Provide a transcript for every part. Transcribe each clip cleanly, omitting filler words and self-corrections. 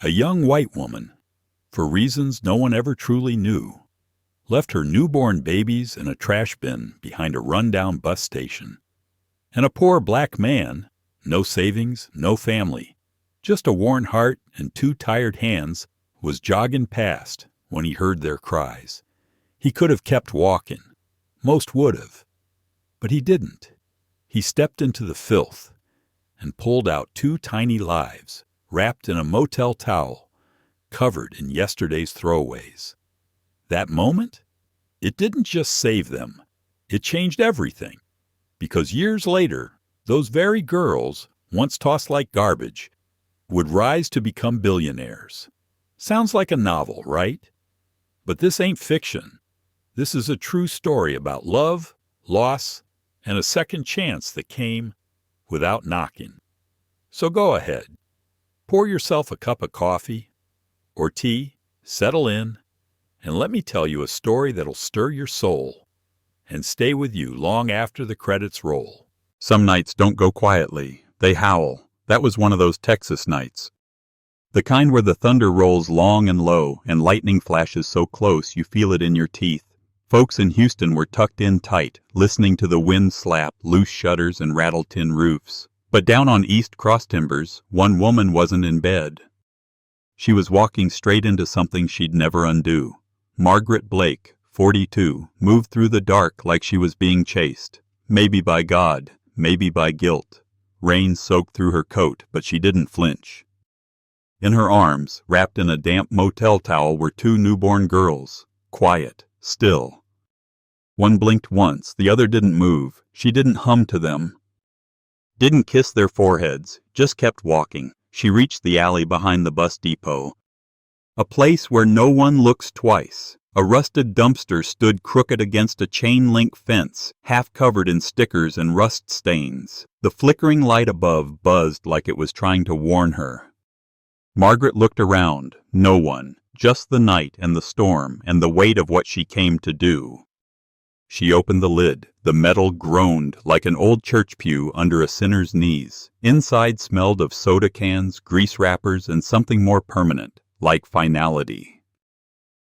A young white woman, for reasons no one ever truly knew, left her newborn babies in a trash bin behind a rundown bus station. And a poor black man, no savings, no family, just a worn heart and two tired hands, was jogging past when he heard their cries. He could have kept walking. Most would have. But he didn't. He stepped into the filth and pulled out two tiny lives wrapped in a motel towel, covered in yesterday's throwaways. That moment, it didn't just save them. It changed everything. Because years later, those very girls, once tossed like garbage, would rise to become billionaires. Sounds like a novel, right? But this ain't fiction. This is a true story about love, loss, and a second chance that came without knocking. So go ahead. Pour yourself a cup of coffee or tea, settle in, and let me tell you a story that'll stir your soul and stay with you long after the credits roll. Some nights don't go quietly. They howl. That was one of those Texas nights. The kind where the thunder rolls long and low and lightning flashes so close you feel it in your teeth. Folks in Houston were tucked in tight, listening to the wind slap loose shutters and rattle tin roofs. But down on East Cross Timbers, one woman wasn't in bed. She was walking straight into something she'd never undo. Margaret Blake, 42, moved through the dark like she was being chased. Maybe by God, maybe by guilt. Rain soaked through her coat, but she didn't flinch. In her arms, wrapped in a damp motel towel, were two newborn girls. Quiet, still. One blinked once, the other didn't move. She didn't hum to them. Didn't kiss their foreheads, just kept walking. She reached the alley behind the bus depot. A place where no one looks twice. A rusted dumpster stood crooked against a chain-link fence, half covered in stickers and rust stains. The flickering light above buzzed like it was trying to warn her. Margaret looked around. No one. Just the night and the storm and the weight of what she came to do. She opened the lid. The metal groaned like an old church pew under a sinner's knees. Inside smelled of soda cans, grease wrappers, and something more permanent, like finality.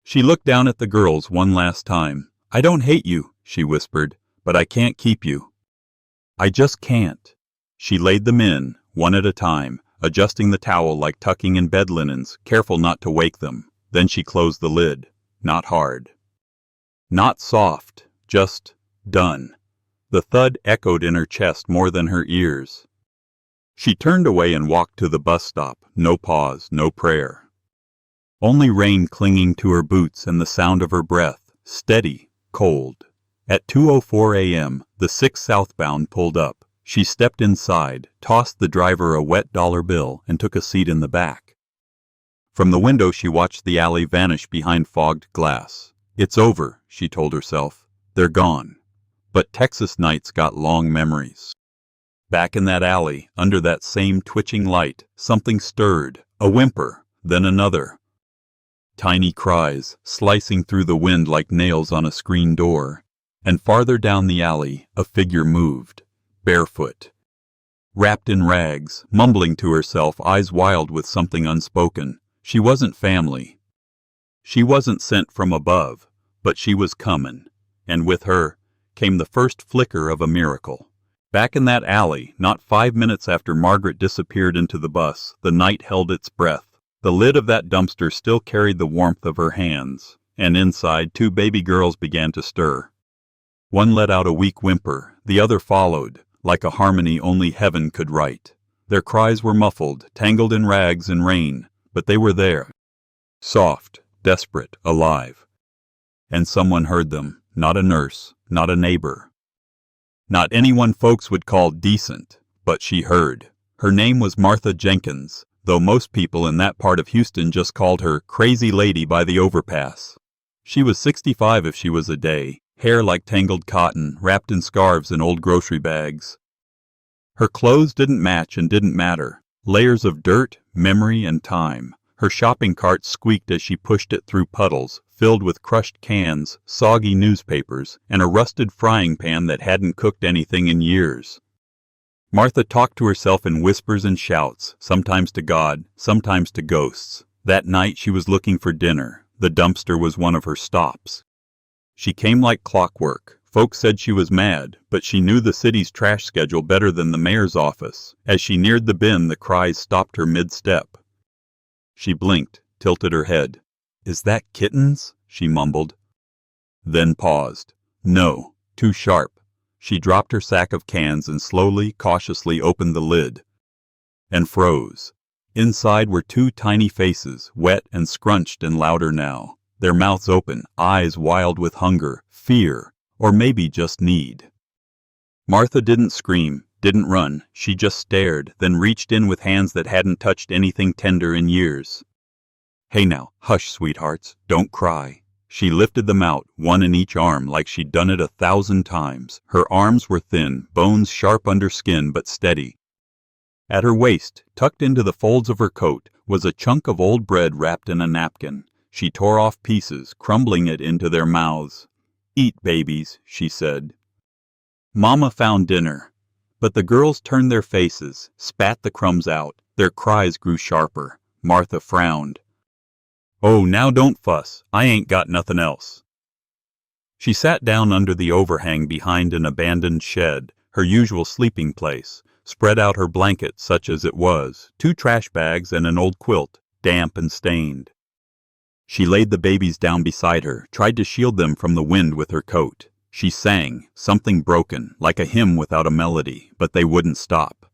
She looked down at the girls one last time. "I don't hate you," she whispered, "but I can't keep you. I just can't." She laid them in, one at a time, adjusting the towel like tucking in bed linens, careful not to wake them. Then she closed the lid. Not hard. Not soft. Just done. The thud echoed in her chest more than her ears. She turned away and walked to the bus stop. No pause, no prayer. Only rain clinging to her boots and the sound of her breath, steady, cold. At 2:04 a.m., the 6 southbound pulled up. She stepped inside, tossed the driver a wet dollar bill, and took a seat in the back. From the window she watched the alley vanish behind fogged glass. It's over, she told herself. They're gone. But Texas nights got long memories. Back in that alley, under that same twitching light, something stirred, a whimper, then another. Tiny cries, slicing through the wind like nails on a screen door. And farther down the alley, a figure moved, barefoot. Wrapped in rags, mumbling to herself, eyes wild with something unspoken. She wasn't family. She wasn't sent from above, but she was comin'. And with her came the first flicker of a miracle. Back in that alley, not 5 minutes after Margaret disappeared into the bus, the night held its breath. The lid of that dumpster still carried the warmth of her hands, and inside 2 baby girls began to stir. One let out a weak whimper, the other followed, like a harmony only heaven could write. Their cries were muffled, tangled in rags and rain, but they were there. Soft, desperate, alive. And someone heard them. Not a nurse, not a neighbor. Not anyone folks would call decent, but she heard. Her name was Martha Jenkins, though most people in that part of Houston just called her Crazy Lady by the Overpass. She was 65 if she was a day, hair like tangled cotton, wrapped in scarves and old grocery bags. Her clothes didn't match and didn't matter. Layers of dirt, memory, and time. Her shopping cart squeaked as she pushed it through puddles, filled with crushed cans, soggy newspapers, and a rusted frying pan that hadn't cooked anything in years. Martha talked to herself in whispers and shouts, sometimes to God, sometimes to ghosts. That night she was looking for dinner. The dumpster was one of her stops. She came like clockwork. Folks said she was mad, but she knew the city's trash schedule better than the mayor's office. As she neared the bin, the cries stopped her mid-step. She blinked, tilted her head. "Is that kittens?" she mumbled. Then paused. No, too sharp. She dropped her sack of cans and slowly, cautiously opened the lid. And froze. Inside were two tiny faces, wet and scrunched and louder now. Their mouths open, eyes wild with hunger, fear, or maybe just need. Martha didn't scream, didn't run. She just stared, then reached in with hands that hadn't touched anything tender in years. "Hey now, hush, sweethearts, don't cry." She lifted them out, one in each arm, like she'd done it 1,000 times. Her arms were thin, bones sharp under skin, but steady. At her waist, tucked into the folds of her coat, was a chunk of old bread wrapped in a napkin. She tore off pieces, crumbling it into their mouths. "Eat, babies," she said. Mama found dinner. But the girls turned their faces, spat the crumbs out. Their cries grew sharper. Martha frowned. "Oh, now don't fuss. I ain't got nothin' else." She sat down under the overhang behind an abandoned shed, her usual sleeping place, spread out her blanket such as it was, 2 trash bags and an old quilt, damp and stained. She laid the babies down beside her, tried to shield them from the wind with her coat. She sang, something broken, like a hymn without a melody, but they wouldn't stop.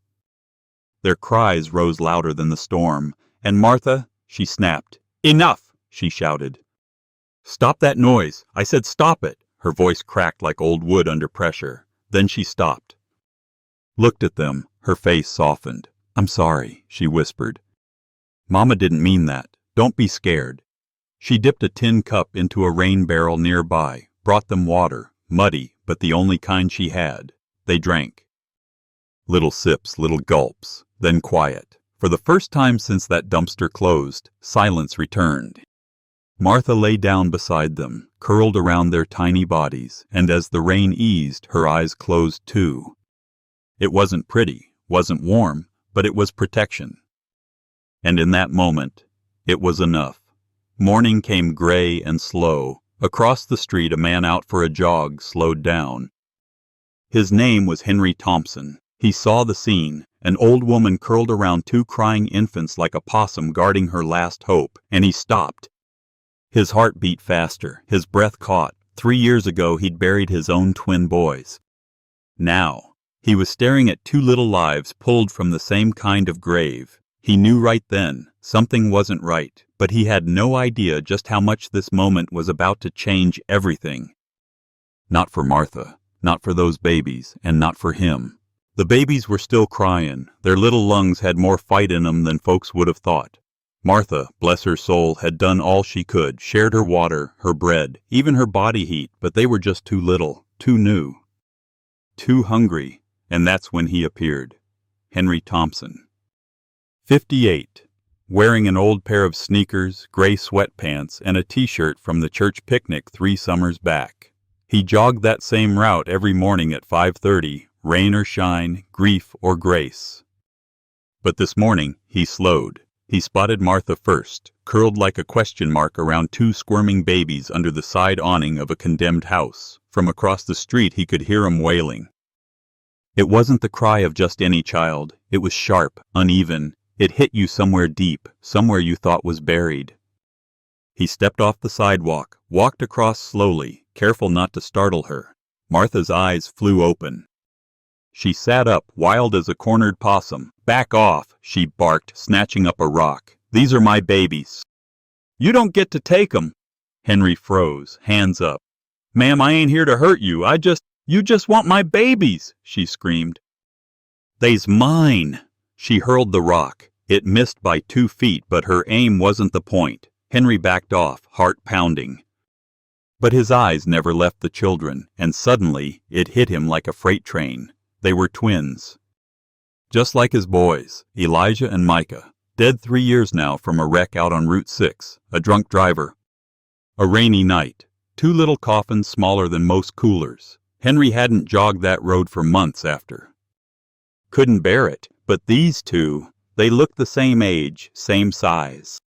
Their cries rose louder than the storm, and Martha, she snapped. "Enough!" she shouted. "Stop that noise! I said stop it!" Her voice cracked like old wood under pressure. Then she stopped. Looked at them, her face softened. "I'm sorry," she whispered. "Mama didn't mean that. Don't be scared." She dipped a tin cup into a rain barrel nearby, brought them water, muddy, but the only kind she had. They drank. Little sips, little gulps, then quiet. For the first time since that dumpster closed, silence returned. Martha lay down beside them, curled around their tiny bodies, and as the rain eased, her eyes closed too. It wasn't pretty, wasn't warm, but it was protection. And in that moment, it was enough. Morning came gray and slow. Across the street, a man out for a jog slowed down. His name was Henry Thompson. He saw the scene, an old woman curled around 2 crying infants like a possum guarding her last hope, and he stopped. His heart beat faster, his breath caught. 3 years ago he'd buried his own twin boys. Now, he was staring at 2 little lives pulled from the same kind of grave. He knew right then, something wasn't right, but he had no idea just how much this moment was about to change everything. Not for Martha, not for those babies, and not for him. The babies were still crying. Their little lungs had more fight in them than folks would have thought. Martha, bless her soul, had done all she could, shared her water, her bread, even her body heat, but they were just too little, too new, too hungry, and that's when he appeared. Henry Thompson. 58. Wearing an old pair of sneakers, gray sweatpants, and a t-shirt from the church picnic 3 summers back. He jogged that same route every morning at 5:30, rain or shine, grief or grace. But this morning, he slowed. He spotted Martha first, curled like a question mark around 2 squirming babies under the side awning of a condemned house. From across the street he could hear 'em wailing. It wasn't the cry of just any child. It was sharp, uneven. It hit you somewhere deep, somewhere you thought was buried. He stepped off the sidewalk, walked across slowly, careful not to startle her. Martha's eyes flew open. She sat up, wild as a cornered possum. "Back off," she barked, snatching up a rock. "These are my babies." "You don't get to take 'em." Henry froze, hands up. "Ma'am, I ain't here to hurt you. You just want my babies," she screamed. "They's mine." She hurled the rock. It missed by 2 feet, but her aim wasn't the point. Henry backed off, heart pounding. But his eyes never left the children, and suddenly it hit him like a freight train. They were twins. Just like his boys, Elijah and Micah, dead 3 years now from a wreck out on Route 6, a drunk driver. A rainy night, 2 little coffins smaller than most coolers. Henry hadn't jogged that road for months after. couldn't bear it. But these two, they looked the same age, same size.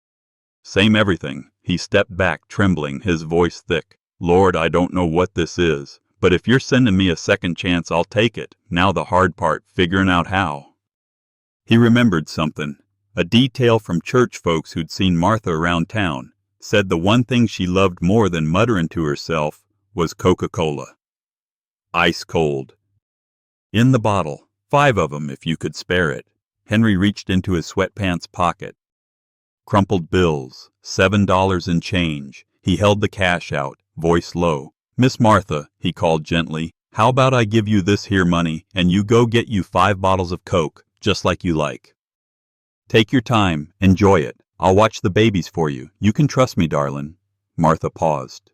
Same everything. He stepped back, trembling, his voice thick. Lord, I don't know what this is, but if you're sending me a second chance, I'll take it. Now the hard part, figuring out how. He remembered something. A detail from church folks who'd seen Martha around town. Said the one thing she loved more than muttering to herself was Coca-Cola. Ice cold. In the bottle. 5 of 'em if you could spare it. Henry reached into his sweatpants pocket. Crumpled bills, $7 in change. He held the cash out, voice low. Miss Martha, he called gently, how about I give you this here money and you go get you 5 bottles of Coke, just like you like. Take your time, enjoy it. I'll watch the babies for you. You can trust me, darling. Martha paused.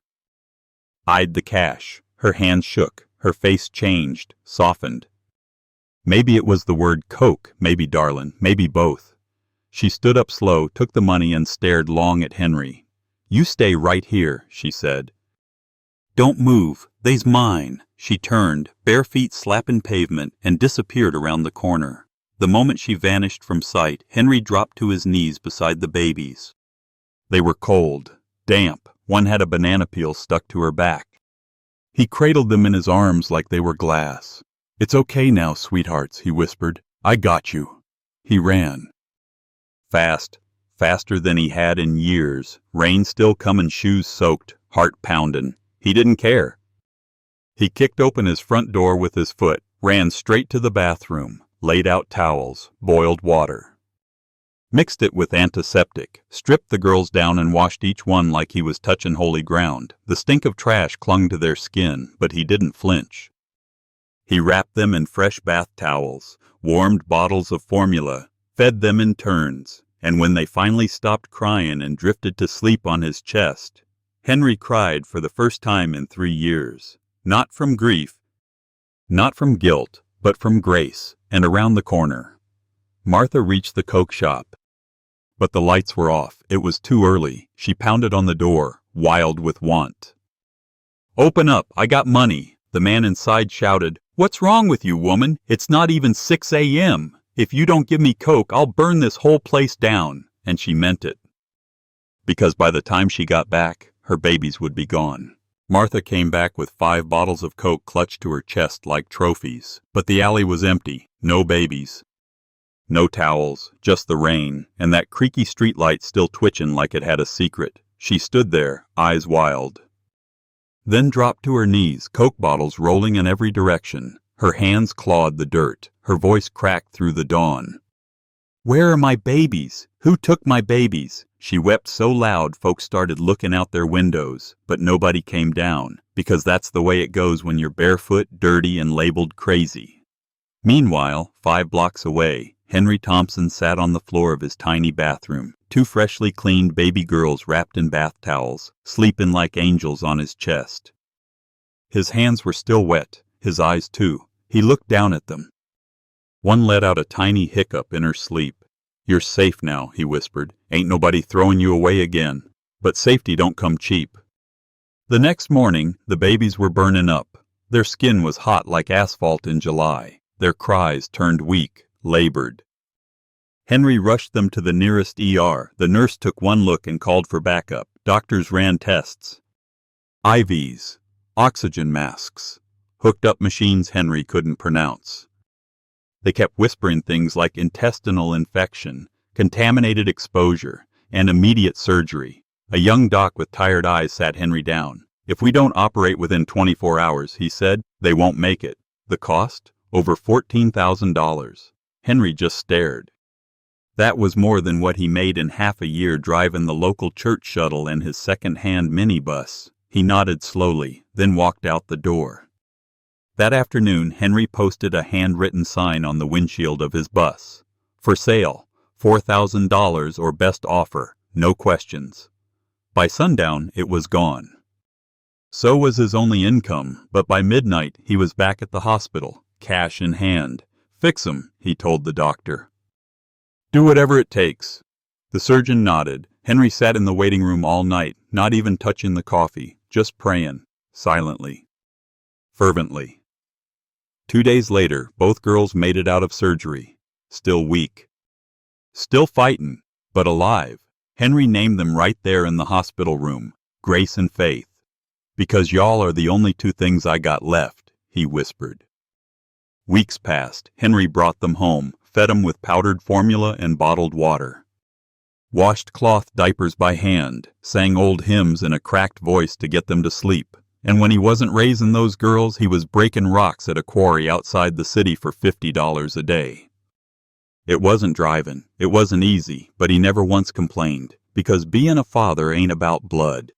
Eyed the cash. Her hands shook. Her face changed, softened. Maybe it was the word Coke, maybe darling, maybe both. She stood up slow, took the money and stared long at Henry. You stay right here, she said. Don't move. They's mine. She turned, bare feet slapping pavement, and disappeared around the corner. The moment she vanished from sight, Henry dropped to his knees beside the babies. They were cold, damp. One had a banana peel stuck to her back. He cradled them in his arms like they were glass. It's okay now, sweethearts, he whispered. I got you. He ran. Fast, faster than he had in years, rain still coming, shoes soaked, heart pounding. He didn't care. He kicked open his front door with his foot, ran straight to the bathroom, laid out towels, boiled water. Mixed it with antiseptic, stripped the girls down and washed each one like he was touching holy ground. The stink of trash clung to their skin, but he didn't flinch. He wrapped them in fresh bath towels, warmed bottles of formula, fed them in turns, and when they finally stopped crying and drifted to sleep on his chest, Henry cried for the first time in 3 years. Not from grief, not from guilt, but from grace, and around the corner. Martha reached the Coke shop. But the lights were off. It was too early. She pounded on the door, wild with want. Open up, I got money. The man inside shouted, What's wrong with you, woman? It's not even 6 a.m. If you don't give me Coke, I'll burn this whole place down. And she meant it. Because by the time she got back, her babies would be gone. Martha came back with 5 bottles of Coke clutched to her chest like trophies. But the alley was empty. No babies. No towels, just the rain, and that creaky streetlight still twitching like it had a secret. She stood there, eyes wild. Then dropped to her knees, Coke bottles rolling in every direction. Her hands clawed the dirt. Her voice cracked through the dawn. Where are my babies? Who took my babies? She wept so loud folks started looking out their windows, but nobody came down, because that's the way it goes when you're barefoot, dirty, and labeled crazy. Meanwhile, 5 blocks away, Henry Thompson sat on the floor of his tiny bathroom, 2 freshly cleaned baby girls wrapped in bath towels, sleeping like angels on his chest. His hands were still wet, his eyes too. He looked down at them. One let out a tiny hiccup in her sleep. You're safe now, he whispered. Ain't nobody throwing you away again. But safety don't come cheap. The next morning, the babies were burning up. Their skin was hot like asphalt in July. Their cries turned weak, labored. Henry rushed them to the nearest ER. The nurse took one look and called for backup. Doctors ran tests. IVs, oxygen masks, hooked up machines Henry couldn't pronounce. They kept whispering things like intestinal infection, contaminated exposure, and immediate surgery. A young doc with tired eyes sat Henry down. If we don't operate within 24 hours, he said, they won't make it. The cost? Over $14,000. Henry just stared. That was more than what he made in half a year driving the local church shuttle and his second-hand minibus. He nodded slowly, then walked out the door. That afternoon, Henry posted a handwritten sign on the windshield of his bus. For sale, $4,000 or best offer, no questions. By sundown, it was gone. So was his only income, but by midnight, he was back at the hospital, cash in hand. Fix 'em, he told the doctor. Do whatever it takes. The surgeon nodded. Henry sat in the waiting room all night, not even touching the coffee, just praying, silently, fervently. 2 days later, both girls made it out of surgery. Still weak. Still fightin', but alive. Henry named them right there in the hospital room, Grace and Faith. "Because y'all are the only two things I got left," he whispered. Weeks passed. Henry brought them home, fed them with powdered formula and bottled water. Washed cloth diapers by hand, sang old hymns in a cracked voice to get them to sleep. And when he wasn't raising those girls, he was breaking rocks at a quarry outside the city for $50 a day. It wasn't driving, it wasn't easy, but he never once complained, because being a father ain't about blood.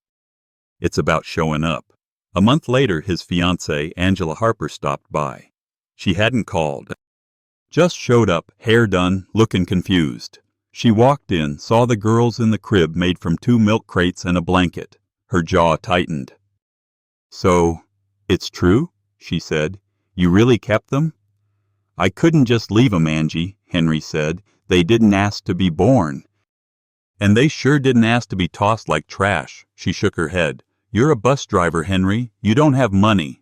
It's about showing up. A month later, his fiancée, Angela Harper, stopped by. She hadn't called. Just showed up, hair done, looking confused. She walked in, saw the girls in the crib made from 2 milk crates and a blanket. Her jaw tightened. "So, it's true?" she said. "You really kept them?" "I couldn't just leave 'em, Angie," Henry said. "They didn't ask to be born." "And they sure didn't ask to be tossed like trash." She shook her head. "You're a bus driver, Henry. You don't have money.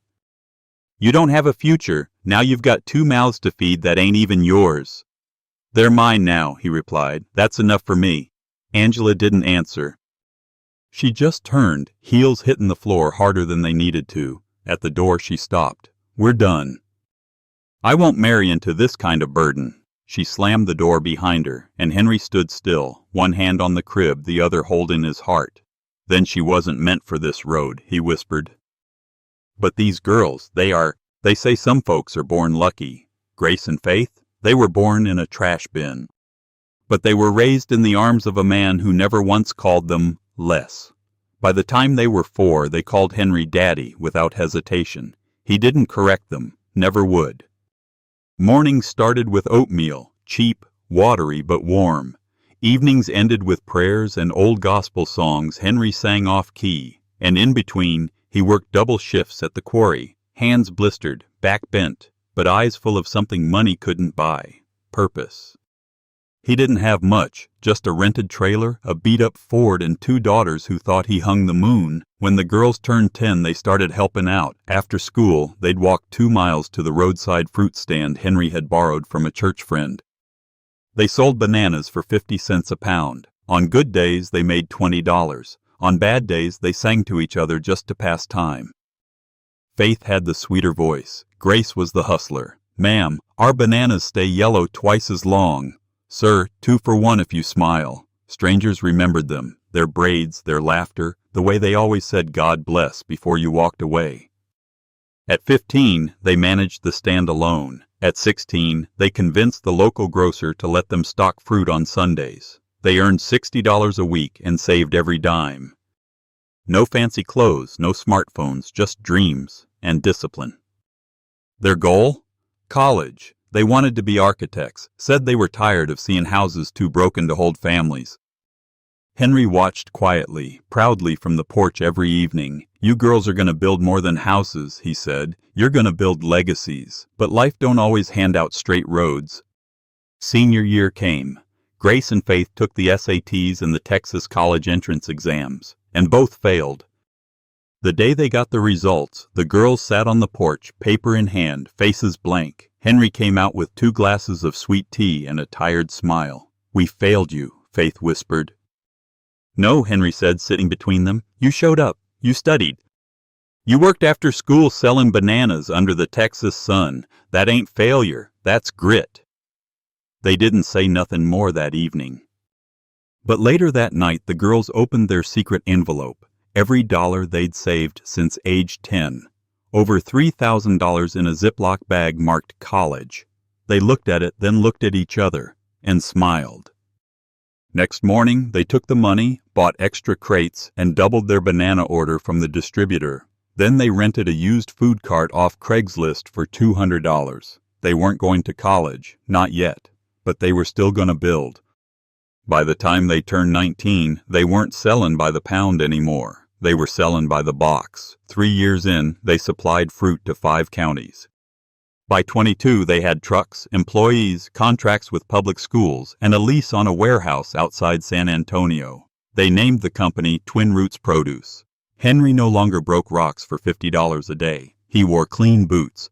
You don't have a future. Now you've got 2 mouths to feed that ain't even yours." "They're mine now," he replied. "That's enough for me." Angela didn't answer. She just turned, heels hitting the floor harder than they needed to. At the door she stopped. "We're done. I won't marry into this kind of burden." She slammed the door behind her, and Henry stood still, one hand on the crib, the other holding his heart. "Then she wasn't meant for this road," he whispered. "But these girls, they say some folks are born lucky. Grace and Faith, they were born in a trash bin. But they were raised in the arms of a man who never once called them less. By the time they were 4, they called Henry Daddy without hesitation. He didn't correct them, never would. Mornings started with oatmeal, cheap, watery, but warm. Evenings ended with prayers and old gospel songs Henry sang off-key, and in between, he worked double shifts at the quarry, hands blistered, back bent, but eyes full of something money couldn't buy: purpose. He didn't have much, just a rented trailer, a beat-up Ford, and 2 daughters who thought he hung the moon. When the girls turned 10, they started helping out. After school, they'd walk 2 miles to the roadside fruit stand Henry had borrowed from a church friend. They sold bananas for 50 cents a pound. On good days, they made $20. On bad days, they sang to each other just to pass time. Faith had the sweeter voice. Grace was the hustler. "Ma'am, our bananas stay yellow twice as long." "Sir, 2 for 1 if you smile." Strangers remembered them, their braids, their laughter, the way they always said "God bless" before you walked away. At 15, they managed the stand alone. At 16, they convinced the local grocer to let them stock fruit on Sundays. They earned $60 a week and saved every dime. No fancy clothes, no smartphones, just dreams and discipline. Their goal? College. They wanted to be architects, said they were tired of seeing houses too broken to hold families. Henry watched quietly, proudly from the porch every evening. "You girls are going to build more than houses," he said. "You're going to build legacies. But life don't always hand out straight roads." Senior year came. Grace and Faith took the SATs and the Texas college entrance exams, and both failed. The day they got the results, the girls sat on the porch, paper in hand, faces blank. Henry came out with 2 glasses of sweet tea and a tired smile. "We failed you," Faith whispered. "No," Henry said, sitting between them. "You showed up. You studied. You worked after school selling bananas under the Texas sun. That ain't failure. That's grit." They didn't say nothing more that evening. But later that night, the girls opened their secret envelope. Every dollar they'd saved since age 10. Over $3,000 in a Ziploc bag marked college. They looked at it, then looked at each other, and smiled. Next morning, they took the money, bought extra crates, and doubled their banana order from the distributor. Then they rented a used food cart off Craigslist for $200. They weren't going to college, not yet, but they were still going to build. By the time they turned 19, they weren't selling by the pound anymore. They were selling by the box. 3 years in, they supplied fruit to 5 counties. By 22, they had trucks, employees, contracts with public schools, and a lease on a warehouse outside San Antonio. They named the company Twin Roots Produce. Henry no longer broke rocks for $50 a day. He wore clean boots.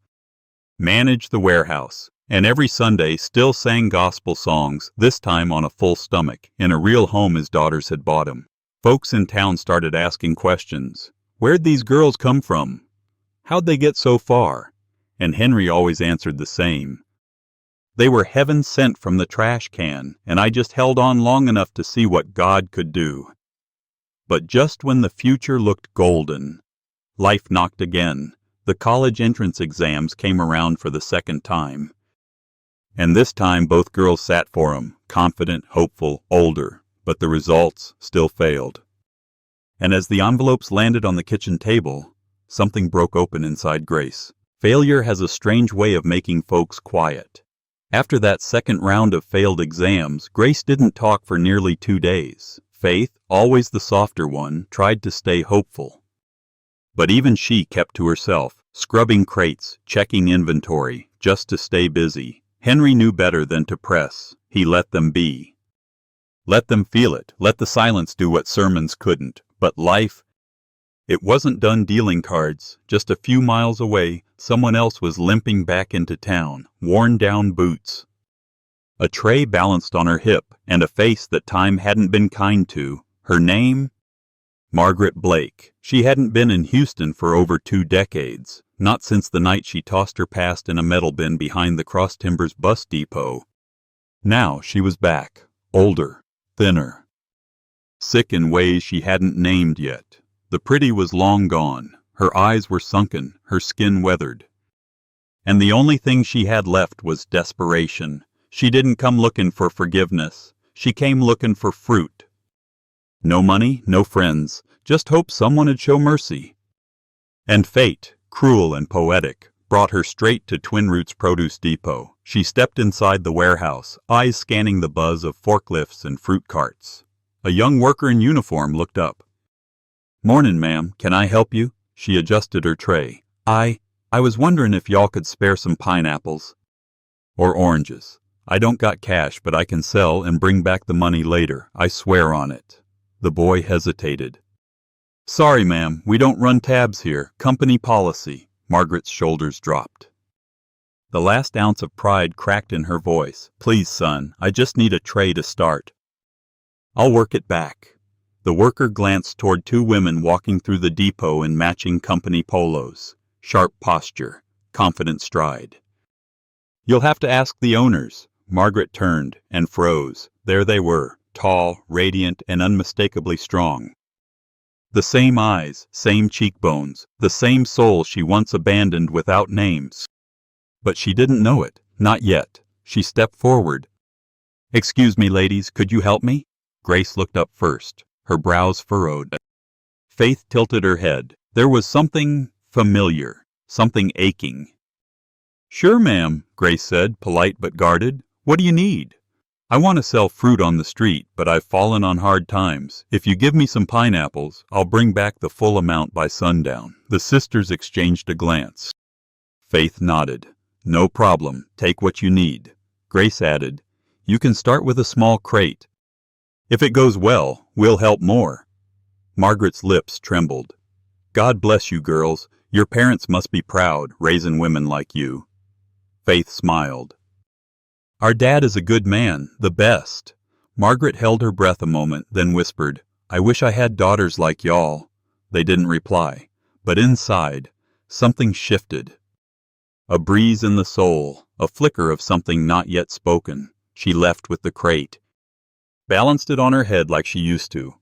managed the warehouse, and every Sunday still sang gospel songs, this time on a full stomach, in a real home his daughters had bought him. Folks in town started asking questions. Where'd these girls come from? How'd they get so far? And Henry always answered the same. They were heaven sent from the trash can, and I just held on long enough to see what God could do. But just when the future looked golden, life knocked again. The college entrance exams came around for the second time. And this time both girls sat for 'em, confident, hopeful, older, but the results still failed. And as the envelopes landed on the kitchen table, something broke open inside Grace. Failure has a strange way of making folks quiet. After that second round of failed exams, Grace didn't talk for nearly 2 days. Faith, always the softer one, tried to stay hopeful. But even she kept to herself, scrubbing crates, checking inventory, just to stay busy. Henry knew better than to press. He let them be. Let them feel it. Let the silence do what sermons couldn't. But life, it wasn't done dealing cards. Just a few miles away, someone else was limping back into town, worn-down boots. A tray balanced on her hip, and a face that time hadn't been kind to. Her name? Margaret Blake. She hadn't been in Houston for over 2 decades, not since the night she tossed her past in a metal bin behind the Cross Timbers bus depot. Now she was back, older, thinner, sick in ways she hadn't named yet. The pretty was long gone. Her eyes were sunken, her skin weathered. And the only thing she had left was desperation. She didn't come looking for forgiveness. She came looking for fruit. No money, no friends, just hope someone would show mercy. And fate, cruel and poetic, brought her straight to Twin Roots Produce Depot. She stepped inside the warehouse, eyes scanning the buzz of forklifts and fruit carts. A young worker in uniform looked up. "Mornin', ma'am. Can I help you?" She adjusted her tray. I was wondering if y'all could spare some pineapples. Or oranges. I don't got cash, but I can sell and bring back the money later. I swear on it." The boy hesitated. "Sorry, ma'am. We don't run tabs here. Company policy." Margaret's shoulders dropped. The last ounce of pride cracked in her voice. "Please, son, I just need a tray to start. I'll work it back." The worker glanced toward 2 women walking through the depot in matching company polos. Sharp posture, confident stride. "You'll have to ask the owners." Margaret turned and froze. There they were, tall, radiant, and unmistakably strong. The same eyes, same cheekbones, the same soul she once abandoned without names. But she didn't know it, not yet. She stepped forward. "Excuse me, ladies, could you help me?" Grace looked up first, her brows furrowed. Faith tilted her head. There was something familiar, something aching. "Sure, ma'am," Grace said, polite but guarded. "What do you need?" "I want to sell fruit on the street, but I've fallen on hard times. If you give me some pineapples, I'll bring back the full amount by sundown." The sisters exchanged a glance. Faith nodded. "No problem. Take what you need." Grace added, "You can start with a small crate. If it goes well, we'll help more." Margaret's lips trembled. "God bless you, girls. Your parents must be proud, raising women like you." Faith smiled. "Our dad is a good man, the best." Margaret held her breath a moment, then whispered, "I wish I had daughters like y'all." They didn't reply, but inside, something shifted. A breeze in the soul, a flicker of something not yet spoken. She left with the crate, balanced it on her head like she used to,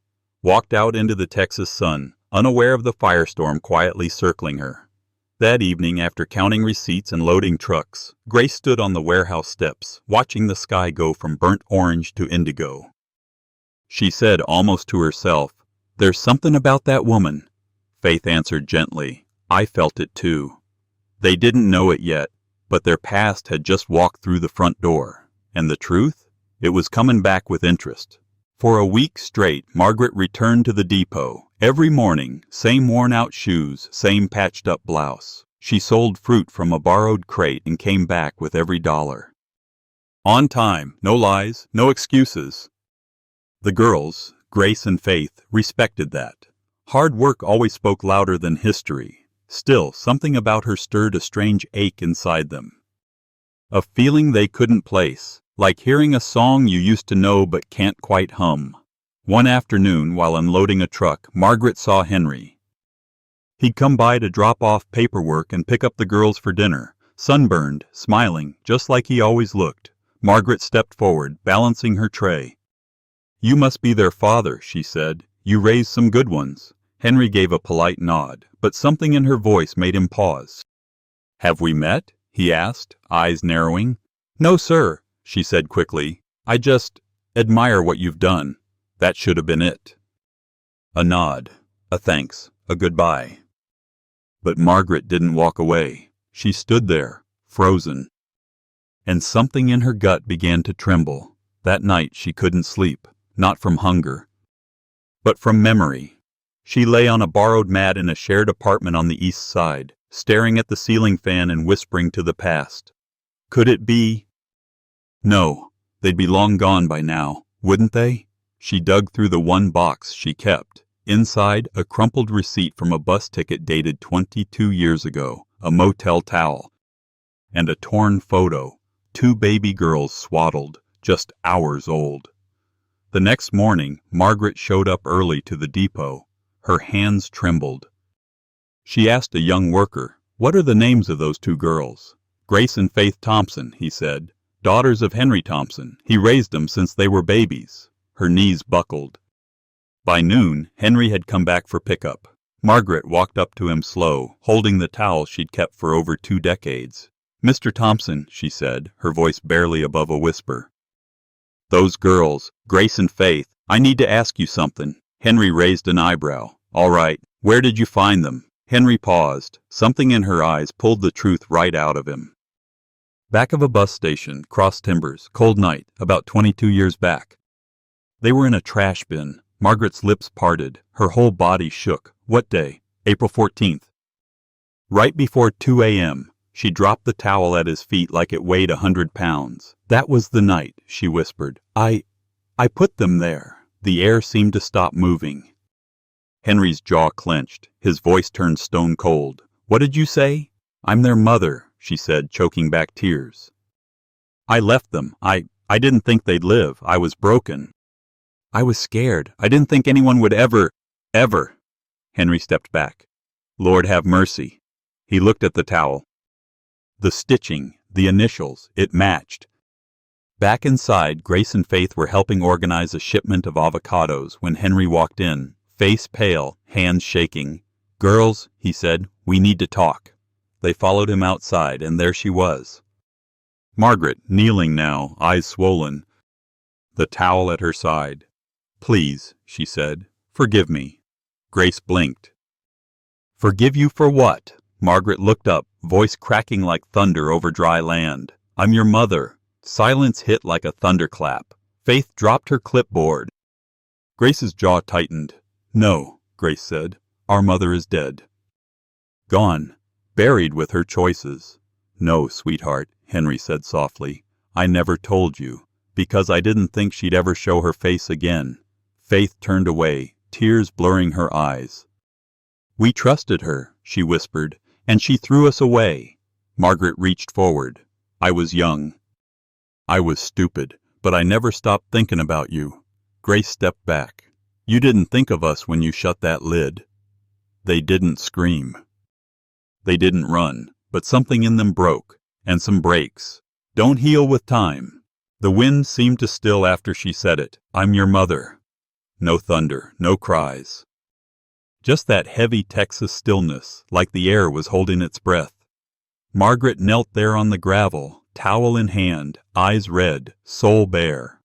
walked out into the Texas sun, unaware of the firestorm quietly circling her. That evening, after counting receipts and loading trucks, Grace stood on the warehouse steps, watching the sky go from burnt orange to indigo. She said almost to herself, "There's something about that woman." Faith answered gently, "I felt it too." They didn't know it yet, but their past had just walked through the front door. And the truth? It was coming back with interest. For a week straight, Margaret returned to the depot. Every morning, same worn-out shoes, same patched-up blouse. She sold fruit from a borrowed crate and came back with every dollar. On time, no lies, no excuses. The girls, Grace and Faith, respected that. Hard work always spoke louder than history. Still, something about her stirred a strange ache inside them. A feeling they couldn't place, like hearing a song you used to know but can't quite hum. One afternoon, while unloading a truck, Margaret saw Henry. He'd come by to drop off paperwork and pick up the girls for dinner, sunburned, smiling, just like he always looked. Margaret stepped forward, balancing her tray. "You must be their father," she said. "You raised some good ones." Henry gave a polite nod, but something in her voice made him pause. "Have we met?" he asked, eyes narrowing. "No, sir," she said quickly. "I just admire what you've done." That should have been it. A nod, a thanks, a goodbye. But Margaret didn't walk away. She stood there, frozen. And something in her gut began to tremble. That night she couldn't sleep, not from hunger, but from memory. She lay on a borrowed mat in a shared apartment on the east side, staring at the ceiling fan and whispering to the past. Could it be? No, they'd be long gone by now, wouldn't they? She dug through the one box she kept. Inside, a crumpled receipt from a bus ticket dated 22 years ago, a motel towel, and a torn photo, 2 baby girls swaddled, just hours old. The next morning, Margaret showed up early to the depot. Her hands trembled. She asked a young worker, "What are the names of those 2 girls?" "Grace and Faith Thompson," he said. "Daughters of Henry Thompson. He raised them since they were babies." Her knees buckled. By noon, Henry had come back for pickup. Margaret walked up to him slow, holding the towel she'd kept for over 2 decades. "Mr. Thompson," she said, her voice barely above a whisper. "Those girls, Grace and Faith, I need to ask you something." Henry raised an eyebrow. "All right, where did you find them?" Henry paused. Something in her eyes pulled the truth right out of him. "Back of a bus station, Cross Timbers, cold night, about 22 years back." They were in a trash bin. Margaret's lips parted. Her whole body shook. "What day?" "April 14th. Right before 2 a.m. She dropped the towel at his feet like it weighed 100 pounds. "That was the night," she whispered. I put them there." The air seemed to stop moving. Henry's jaw clenched. His voice turned stone cold. "What did you say?" "I'm their mother," she said, choking back tears. "I left them. I didn't think they'd live. I was broken. I was scared. I didn't think anyone would ever. Henry stepped back. "Lord have mercy." He looked at the towel. The stitching, the initials, it matched. Back inside, Grace and Faith were helping organize a shipment of avocados when Henry walked in, face pale, hands shaking. "Girls," he said, "we need to talk." They followed him outside, and there she was. Margaret, kneeling now, eyes swollen, the towel at her side. "Please," she said, "forgive me." Grace blinked. "Forgive you for what?" Margaret looked up, voice cracking like thunder over dry land. "I'm your mother." Silence hit like a thunderclap. Faith dropped her clipboard. Grace's jaw tightened. "No," Grace said. "Our mother is dead. Gone. Buried with her choices." "No, sweetheart," Henry said softly. "I never told you, because I didn't think she'd ever show her face again." Faith turned away, tears blurring her eyes. "We trusted her," she whispered, "and she threw us away." Margaret reached forward. "I was young. I was stupid, but I never stopped thinking about you." Grace stepped back. "You didn't think of us when you shut that lid." They didn't scream. They didn't run, but something in them broke, and some breaks don't heal with time. The wind seemed to still after she said it. "I'm your mother." No thunder, no cries. Just that heavy Texas stillness, like the air was holding its breath. Margaret knelt there on the gravel, towel in hand, eyes red, soul bare.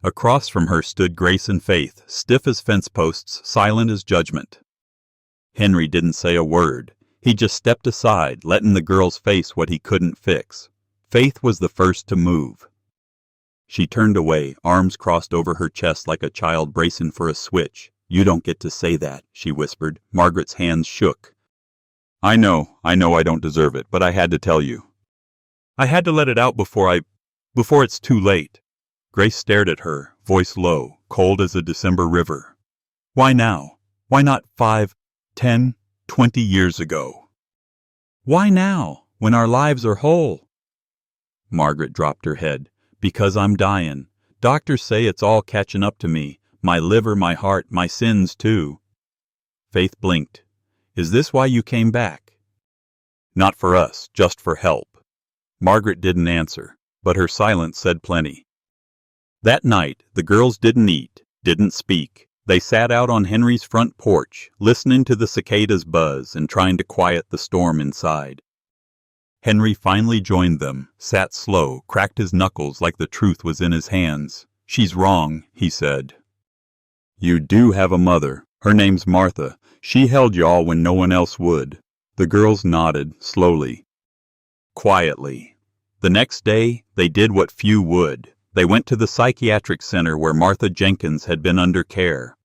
Across from her stood Grace and Faith, stiff as fence posts, silent as judgment. Henry didn't say a word. He just stepped aside, letting the girls face what he couldn't fix. Faith was the first to move. She turned away, arms crossed over her chest like a child bracing for a switch. "You don't get to say that," she whispered. Margaret's hands shook. I know I don't deserve it, but I had to tell you. I had to let it out before it's too late." Grace stared at her, voice low, cold as a December river. "Why now? Why not 5, 10, 20 years ago?" Why now, when our lives are whole? Margaret dropped her head. Because I'm dying. Doctors say it's all catching up to me. My liver, my heart, my sins too. Faith blinked. Is this why you came back? Not for us, just for help. Margaret didn't answer, but her silence said plenty. That night, the girls didn't eat, didn't speak. They sat out on Henry's front porch, listening to the cicadas buzz and trying to quiet the storm inside. Henry finally joined them, sat slow, cracked his knuckles like the truth was in his hands. She's wrong, he said. You do have a mother. Her name's Martha. She held y'all when no one else would. The girls nodded, slowly. Quietly. The next day, they did what few would. They went to the psychiatric center where Martha Jenkins had been under care.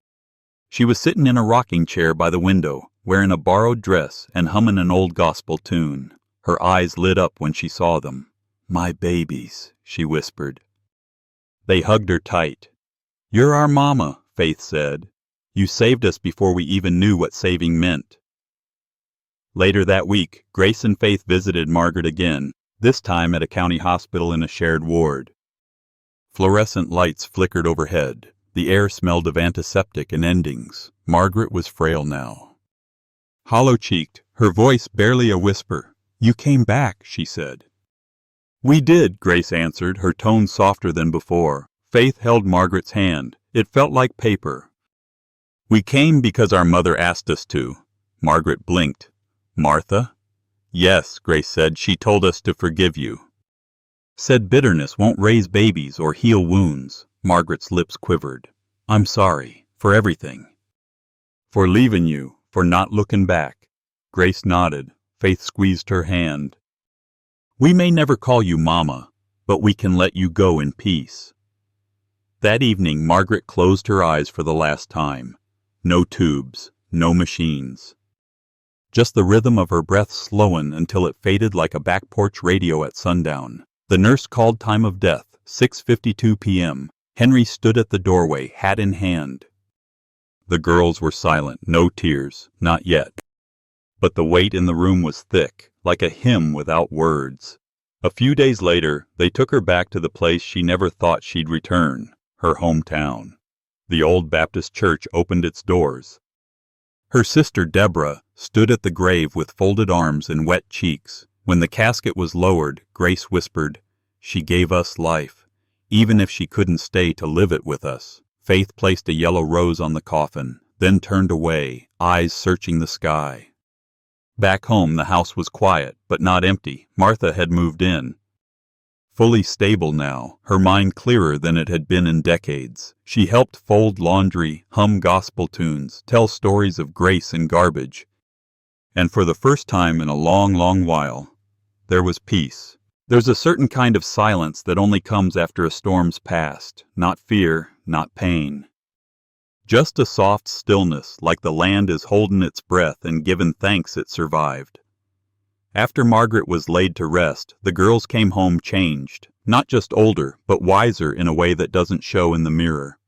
She was sitting in a rocking chair by the window, wearing a borrowed dress and humming an old gospel tune. Her eyes lit up when she saw them. My babies, she whispered. They hugged her tight. You're our mama, Faith said. You saved us before we even knew what saving meant. Later that week, Grace and Faith visited Margaret again, this time at a county hospital in a shared ward. Fluorescent lights flickered overhead. The air smelled of antiseptic and endings. Margaret was frail now. Hollow-cheeked, her voice barely a whisper. You came back, she said. We did, Grace answered, her tone softer than before. Faith held Margaret's hand. It felt like paper. We came because our mother asked us to. Margaret blinked. Martha? Yes, Grace said. She told us to forgive you. Said bitterness won't raise babies or heal wounds. Margaret's lips quivered. I'm sorry, for everything. For leaving you, for not looking back. Grace nodded. Faith squeezed her hand. We may never call you Mama, but we can let you go in peace. That evening, Margaret closed her eyes for the last time. No tubes, no machines. Just the rhythm of her breath slowing until it faded like a back porch radio at sundown. The nurse called time of death, 6:52 p.m. Henry stood at the doorway, hat in hand. The girls were silent, no tears, not yet. But the weight in the room was thick, like a hymn without words. A few days later, they took her back to the place she never thought she'd return, her hometown. The old Baptist church opened its doors. Her sister Deborah stood at the grave with folded arms and wet cheeks. When the casket was lowered, Grace whispered, She gave us life, even if she couldn't stay to live it with us. Faith placed a yellow rose on the coffin, then turned away, eyes searching the sky. Back home, the house was quiet, but not empty. Martha had moved in. Fully stable now, her mind clearer than it had been in decades. She helped fold laundry, hum gospel tunes, tell stories of grace and garbage. And for the first time in a long, long while, there was peace. There's a certain kind of silence that only comes after a storm's passed. Not fear, not pain. Just a soft stillness, like the land is holding its breath and giving thanks it survived. After Margaret was laid to rest, the girls came home changed, not just older, but wiser in a way that doesn't show in the mirror.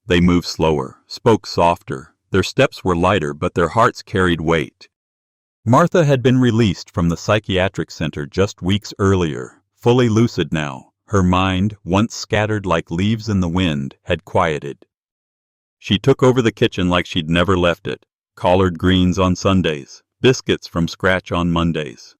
They moved slower, spoke softer. Their steps were lighter, but their hearts carried weight. Martha had been released from the psychiatric center just weeks earlier, fully lucid now. Her mind, once scattered like leaves in the wind, had quieted. She took over the kitchen like she'd never left it. Collard greens on Sundays, biscuits from scratch on Mondays.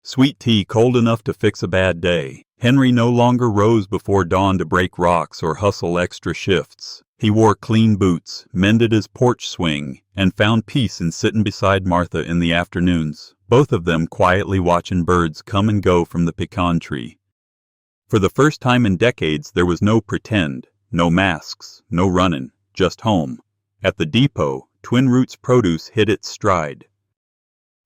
Sweet tea cold enough to fix a bad day. Henry no longer rose before dawn to break rocks or hustle extra shifts. He wore clean boots, mended his porch swing, and found peace in sitting beside Martha in the afternoons, both of them quietly watching birds come and go from the pecan tree. For the first time in decades, there was no pretend, no masks, no running. Just home. At the depot, Twin Roots Produce hit its stride.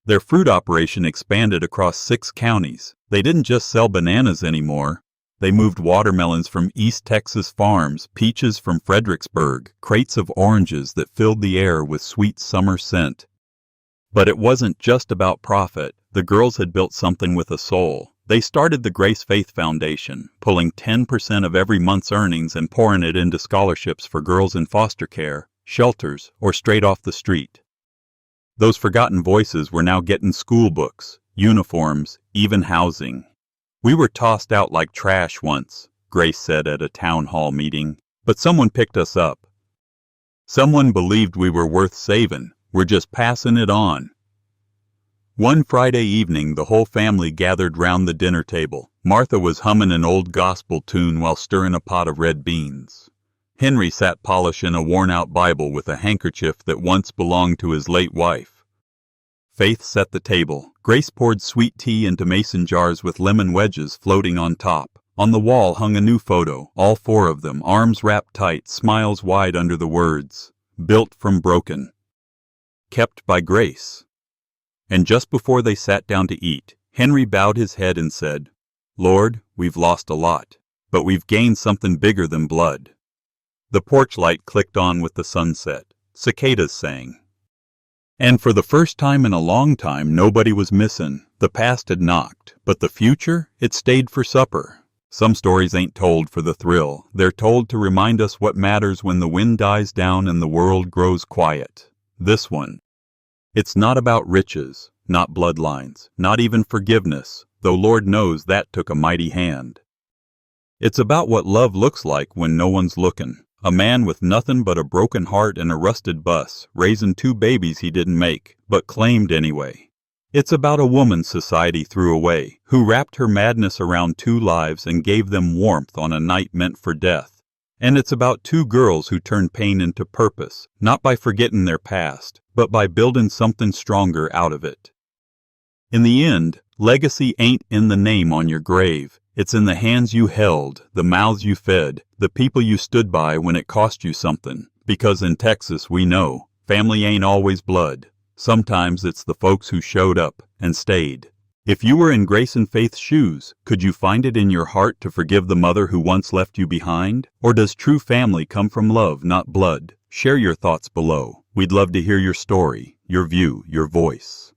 Their fruit operation expanded across 6 counties. They didn't just sell bananas anymore. They moved watermelons from East Texas farms, peaches from Fredericksburg, crates of oranges that filled the air with sweet summer scent. But it wasn't just about profit. The girls had built something with a soul. They started the Grace Faith Foundation, pulling 10% of every month's earnings and pouring it into scholarships for girls in foster care, shelters, or straight off the street. Those forgotten voices were now getting school books, uniforms, even housing. "We were tossed out like trash once," Grace said at a town hall meeting, "but someone picked us up. Someone believed we were worth saving. We're just passing it on." One Friday evening, the whole family gathered round the dinner table. Martha was humming an old gospel tune while stirring a pot of red beans. Henry sat polishing a worn-out Bible with a handkerchief that once belonged to his late wife. Faith set the table. Grace poured sweet tea into mason jars with lemon wedges floating on top. On the wall hung a new photo, all four of them, arms wrapped tight, smiles wide under the words, "Built from broken. Kept by Grace." And just before they sat down to eat, Henry bowed his head and said, "Lord, we've lost a lot, but we've gained something bigger than blood." The porch light clicked on with the sunset. Cicadas sang. And for the first time in a long time, nobody was missing. The past had knocked, but the future, it stayed for supper. Some stories ain't told for the thrill. They're told to remind us what matters when the wind dies down and the world grows quiet. This one, it's not about riches, not bloodlines, not even forgiveness, though Lord knows that took a mighty hand. It's about what love looks like when no one's looking. A man with nothing but a broken heart and a rusted bus, raising two babies he didn't make, but claimed anyway. It's about a woman society threw away, who wrapped her madness around two lives and gave them warmth on a night meant for death. And it's about two girls who turned pain into purpose, not by forgetting their past, but by building something stronger out of it. In the end, legacy ain't in the name on your grave. It's in the hands you held, the mouths you fed, the people you stood by when it cost you something. Because in Texas we know, family ain't always blood. Sometimes it's the folks who showed up and stayed. If you were in Grace and Faith's shoes, could you find it in your heart to forgive the mother who once left you behind? Or does true family come from love, not blood? Share your thoughts below. We'd love to hear your story, your view, your voice.